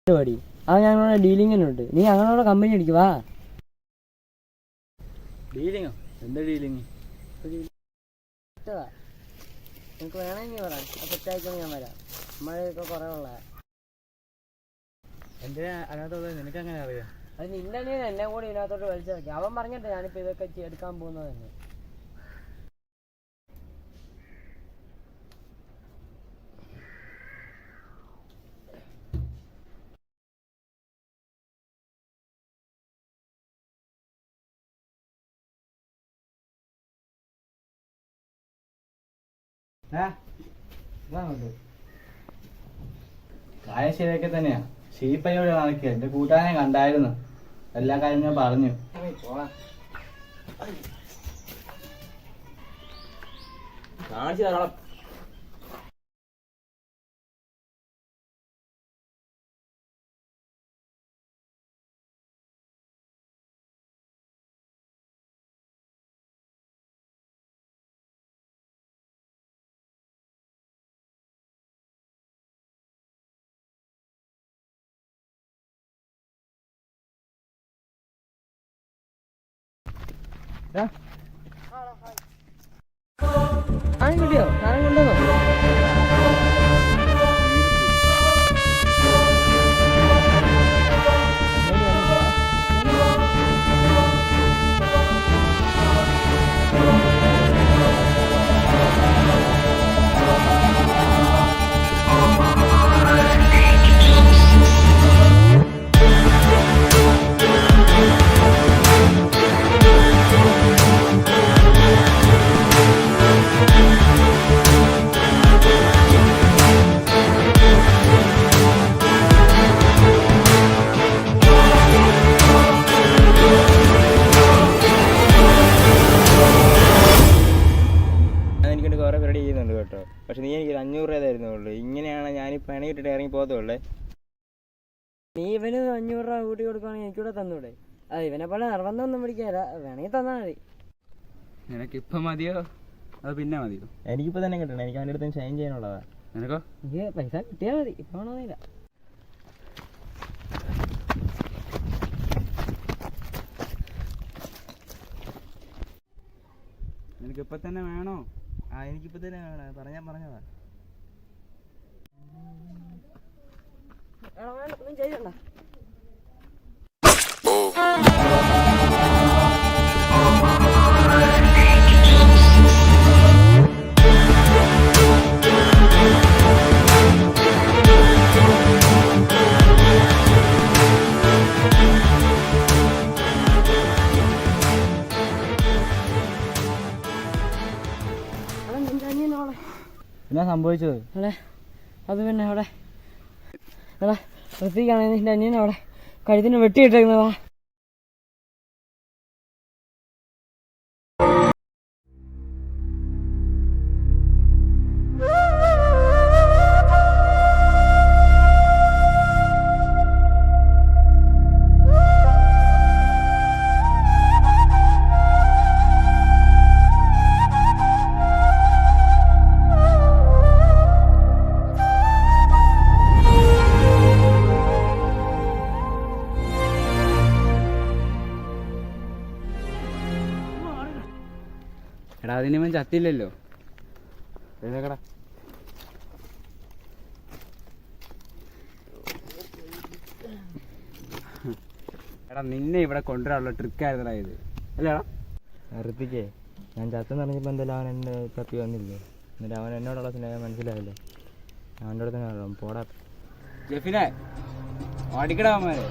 പരിപാടി അത് ഞങ്ങളുടെ ഡീലിങ്ങിനുണ്ട്. നീ ഞങ്ങളോട് കമ്പനി അടിക്കുവാ. ഡീലിങ്ങോ? എന്താ ഡീലിങ്? നിനക്ക് വേണമെങ്കിൽ പറയാം. സെറ്റായിക്കോന്ന് ഞാൻ വരാം. മഴയൊക്കെ കുറേ ഉള്ള എൻ്റെ അതിനകത്തോട്ട് നിനക്ക് അങ്ങനെ അറിയാം? അത് നിന്റെ എന്നെ കൂടി ഇതിനകത്തോട്ട് വലിച്ചിറക്കി. അവൻ പറഞ്ഞിട്ട് ഞാനിപ്പോൾ ഇതൊക്കെ എടുക്കാൻ പോകുന്നത് തന്നെ. കാര്യം ശരിയൊക്കെ തന്നെയാ. ഷീപ്പയോട് നടക്കുക. എന്റെ കൂട്ടുകാരനെ കണ്ടായിരുന്നു. എല്ലാ കാര്യം ഞാൻ പറഞ്ഞു. കാണിച്ചു തരണം. കിട്ടിയോ? സാധനം കൊണ്ടുവന്നോ? കുറെ പരിപാടി ചെയ്യുന്നുണ്ട് കേട്ടോ. പക്ഷെ നീ എനിക്ക് 500 രൂപ തരുന്നുള്ളൂ. ഇങ്ങനെയാണ് ഞാനിപ്പോൾ പണിയിട്ടിട്ട് ഇറങ്ങി പോകത്തുള്ളേ. നീ ഇവന് 500 രൂപ കൂട്ടി കൊടുക്കുകയാണെങ്കിൽ എനിക്കൂടെ തന്നൂടെ? അത് ഇവനെ പോലെ നിർബന്ധമൊന്നും പിടിക്കാല. വേണമെങ്കിൽ തന്നാൽ മതി. നിനക്കിപ്പം മതിയോ അത് പിന്നെ മതിയോ? എനിക്കിപ്പോൾ തന്നെ കിട്ടണം. എനിക്ക് അവൻ്റെ അടുത്ത് ഷൈൻ ചെയ്യാനുള്ളതാ. നിനക്കോ? എനിക്ക് പൈസ കിട്ടിയാൽ മതി. ഇപ്പം വേണമെന്നില്ല. നിനക്കിപ്പം തന്നെ വേണോ? എനിക്കിപ്പോൾ തന്നെ വേണം. പറഞ്ഞതാ. ഒന്നും ചെയ്യണ്ട. എന്നാ സംഭവിച്ചത്? അതെ അത് പിന്നെ അവിടെ എടാ ഋത്തിക്കാണെങ്കിൽ നിന്റെ അനിയൻ അവിടെ കഴുത്തിന് വെട്ടിയിട്ടേക്കുന്നതാ. എടാ അതിനിവൻ ചത്തില്ലല്ലോ. എഴുതേക്കടാ. എടാ നിന്നെ ഇവിടെ കൊണ്ടുവരാനുള്ള ട്രിക്കായിരുന്നടാ ഇത്, അല്ലേടാ? ഋത്തിക്കേ, ഞാൻ ചത്തെന്ന് പറഞ്ഞപ്പോൾ എന്തായാലും അവൻ എന്നെ തപ്പി വന്നില്ലേ. എന്നിട്ട് അവൻ എന്നോടുള്ള സ്നേഹം മനസ്സിലായില്ലേ. അവൻ്റെ അടുത്ത് പോടാ ജെഫിനെ അടിക്കടാ അവന്മാരെ.